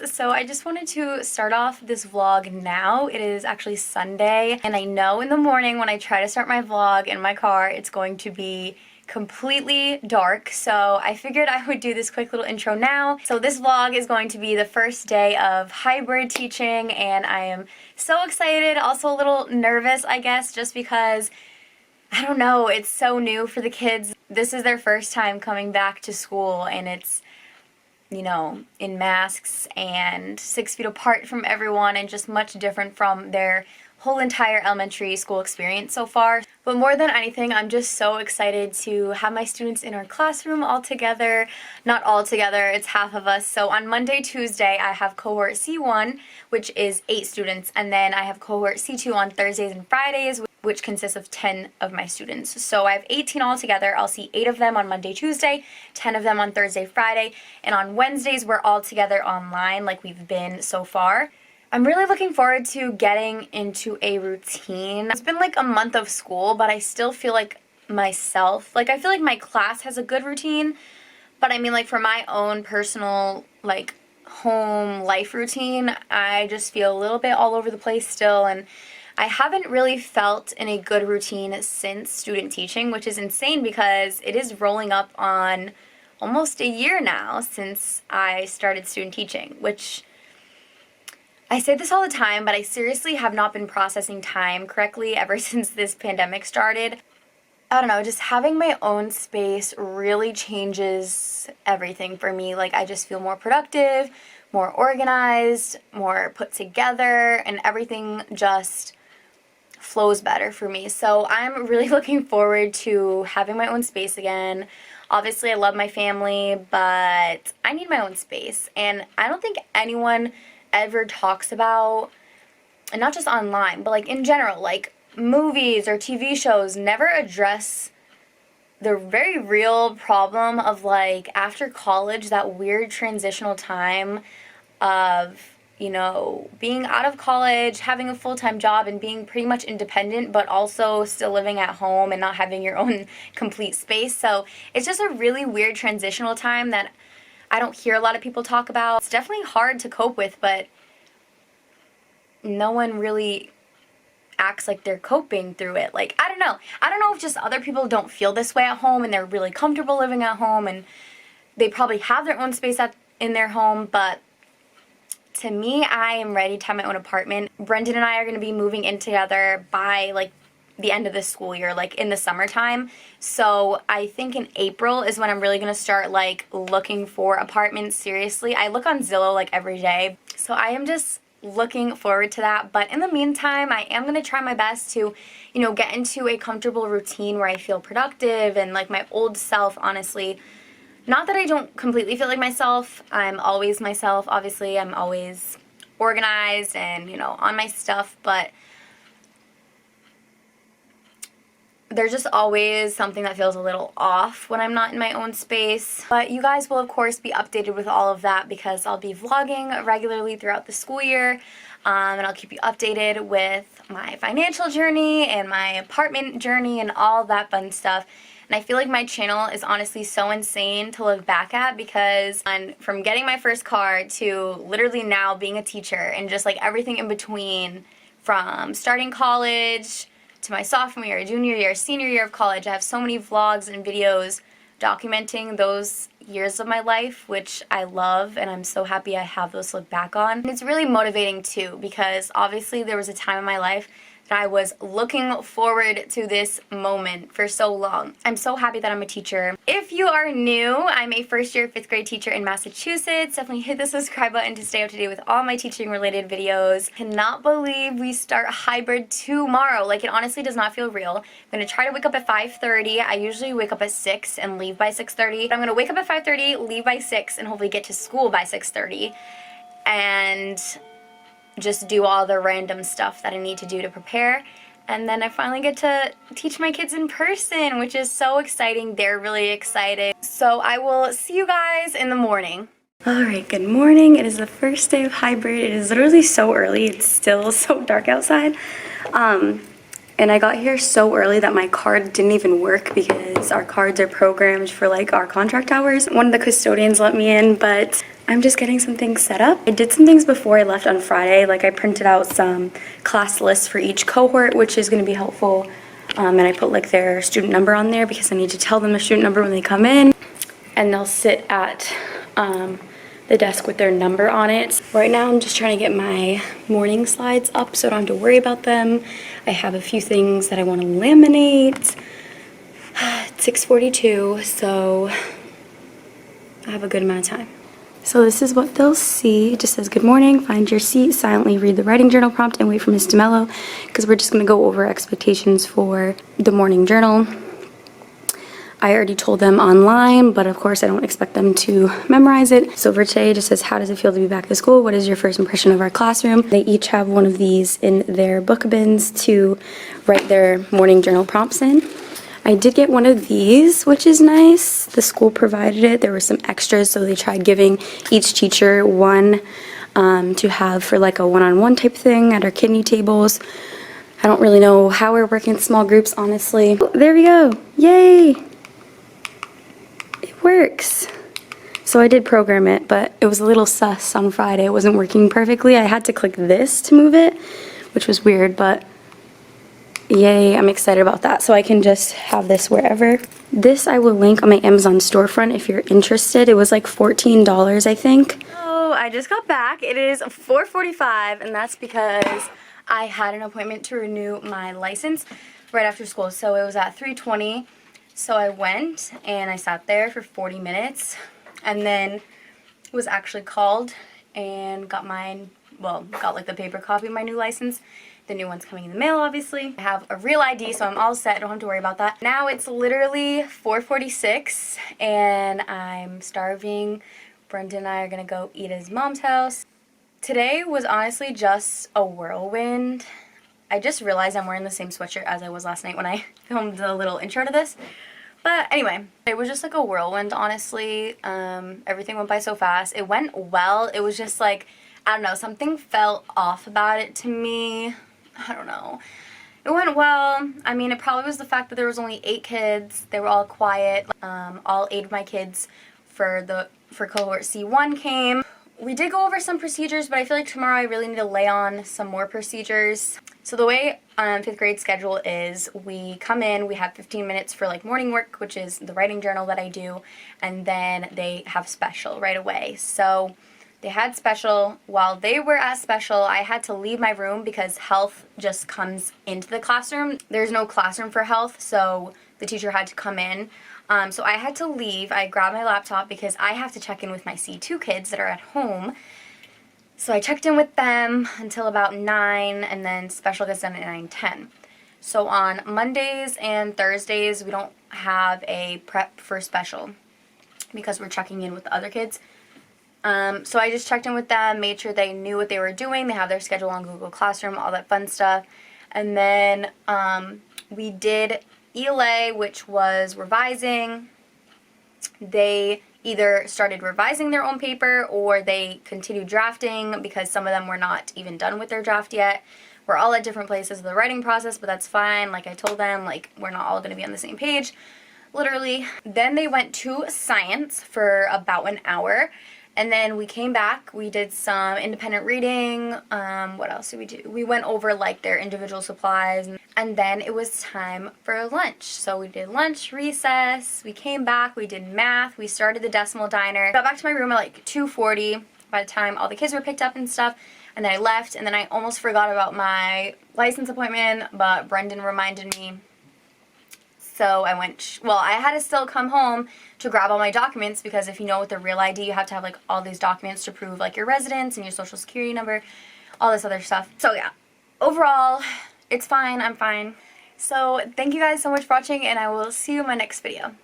So I just wanted to start off this vlog now. It is actually Sunday, and I know in the morning when I try to start my vlog in my car, it's going to be completely dark, so I figured I would do this quick little intro now. So this vlog is going to be the first day of hybrid teaching, and I am so excited, also a little nervous, I guess, just because I don't know, it's so new for the kids. This is their first time coming back to school, and it's, you know, in masks and 6 feet apart from everyone and just much different from their whole entire elementary school experience so far. But more than anything, I'm just so excited to have my students in our classroom all together. Not all together, it's half of us. So on Monday, Tuesday, I have cohort C1, which is 8 students, and then I have cohort C2 on Thursdays and Fridays, which consists of 10 of my students. So I have 18 all together. I'll see 8 of them on Monday, Tuesday, 10 of them on Thursday, Friday, and on Wednesdays we're all together online like we've been so far. I'm really looking forward to getting into a routine. It's been like a month of school, but I still feel like myself. Like I feel like my class has a good routine, but I mean like for my own personal like home life routine, I just feel a little bit all over the place still, and I haven't really felt in a good routine since student teaching, which is insane because it is rolling up on almost a year now since I started student teaching, which I say this all the time, but I seriously have not been processing time correctly ever since this pandemic started. I don't know, just having my own space really changes everything for me. Like I just feel more productive, more organized, more put together, and everything just flows better for me. So I'm really looking forward to having my own space again. Obviously, I love my family, but I need my own space. And I don't think anyone ever talks about, and not just online, but like in general, like movies or TV shows never address the very real problem of like after college, that weird transitional time of, you know, being out of college, having a full-time job and being pretty much independent, but also still living at home and not having your own complete space. So it's just a really weird transitional time that I don't hear a lot of people talk about. It's definitely hard to cope with, but no one really acts like they're coping through it. Like, I don't know. I don't know if just other people don't feel this way at home and they're really comfortable living at home and they probably have their own space in their home, but to me, I am ready to have my own apartment. Brendan and I are going to be moving in together by like the end of the school year, like in the summertime. So I think in April is when I'm really going to start like looking for apartments seriously. I look on Zillow like every day. So I am just looking forward to that. But in the meantime, I am going to try my best to, you know, get into a comfortable routine where I feel productive and like my old self, honestly. Not that I don't completely feel like myself. I'm always myself. Obviously, I'm always organized and, you know, on my stuff, but there's just always something that feels a little off when I'm not in my own space. But you guys will, of course, be updated with all of that because I'll be vlogging regularly throughout the school year, and I'll keep you updated with my financial journey and my apartment journey and all that fun stuff. And I feel like my channel is honestly so insane to look back at because from getting my first car to literally now being a teacher and just like everything in between, from starting college to my sophomore year, junior year, senior year of college, I have so many vlogs and videos documenting those years of my life, which I love, and I'm so happy I have those to look back on. And it's really motivating too because obviously there was a time in my life that I was looking forward to this moment for so long. I'm so happy that I'm a teacher. If you are new, I'm a first-year 5th grade teacher in Massachusetts. Definitely hit the subscribe button to stay up to date with all my teaching-related videos. Cannot believe we start hybrid tomorrow. Like, it honestly does not feel real. I'm gonna try to wake up at 5:30. I usually wake up at 6 and leave by 6:30. I'm gonna wake up at 5:30, leave by 6, and hopefully get to school by 6:30. And just do all the random stuff that I need to do to prepare. And then I finally get to teach my kids in person, which is so exciting. They're really excited. So I will see you guys in the morning. Alright, good morning. It is the first day of hybrid. It is literally so early. It's still so dark outside. And I got here so early that my card didn't even work because our cards are programmed for like our contract hours. One of the custodians let me in, but I'm just getting some things set up. I did some things before I left on Friday, like I printed out some class lists for each cohort, which is going to be helpful. And I put like their student number on there because I need to tell them the student number when they come in. And they'll sit at the desk with their number on it. Right now I'm just trying to get my morning slides up so I don't have to worry about them. I have a few things that I want to laminate. It's 6:42, so I have a good amount of time. So this is what they'll see. It just says, good morning, find your seat, silently read the writing journal prompt, and wait for Ms. DeMello, because we're just going to go over expectations for the morning journal. I already told them online, but of course I don't expect them to memorize it. So for today, it just says, how does it feel to be back at school? What is your first impression of our classroom? They each have one of these in their book bins to write their morning journal prompts in. I did get one of these, which is nice. The school provided it. There were some extras, so they tried giving each teacher one to have for like a one-on-one type thing at our kidney tables. I don't really know how we're working in small groups, honestly. Oh, there we go. Yay! It works. So I did program it, but it was a little sus on Friday. It wasn't working perfectly. I had to click this to move it, which was weird, but yay, I'm excited about that. So I can just have this wherever. This I will link on my Amazon storefront if you're interested. It was like $14, I think. Oh, I just got back. It is 4:45, and that's because I had an appointment to renew my license right after school. So it was at 3:20. So I went and I sat there for 40 minutes and then was actually called and got mine, well, got like the paper copy of my new license. The new one's coming in the mail, obviously. I have a real ID, so I'm all set. I don't have to worry about that. Now it's literally 4:46 and I'm starving. Brendan and I are gonna go eat at his mom's house. Today was honestly just a whirlwind. I just realized I'm wearing the same sweatshirt as I was last night when I filmed the little intro to this. But anyway, it was just like a whirlwind, honestly. Everything went by so fast. It went well. It was just like, I don't know, something felt off about it to me. I don't know. It went well. I mean, it probably was the fact that there was only 8 kids. They were all quiet. All 8 of my kids for cohort C1 came. We did go over some procedures, but I feel like tomorrow I really need to lay on some more procedures. So the way 5th grade schedule is, we come in, we have 15 minutes for like morning work, which is the writing journal that I do, and then they have special right away. So they had special. While they were at special, I had to leave my room because health just comes into the classroom. There's no classroom for health, so the teacher had to come in. So I had to leave. I grabbed my laptop because I have to check in with my C2 kids that are at home. So I checked in with them until about 9, and then special gets done at 9:10. So on Mondays and Thursdays, we don't have a prep for special because we're checking in with the other kids. So I just checked in with them, made sure they knew what they were doing. They have their schedule on Google Classroom, all that fun stuff. And then we did ELA, which was revising. They either started revising their own paper or they continued drafting because some of them were not even done with their draft yet. We're all at different places of the writing process, but that's fine. Like I told them, like, we're not all going to be on the same page, literally. Then they went to science for about an hour. And then we came back, we did some independent reading. What else did we do? We went over like their individual supplies, and then it was time for lunch. So we did lunch, recess, we came back, we did math, we started the decimal diner. Got back to my room at like 2:40 by the time all the kids were picked up and stuff. And then I left, and then I almost forgot about my license appointment, but Brendan reminded me. So I went, well, I had to still come home to grab all my documents because if you know with the real ID, you have to have like all these documents to prove like your residence and your social security number, all this other stuff. So yeah, overall, it's fine, I'm fine. So thank you guys so much for watching, and I will see you in my next video.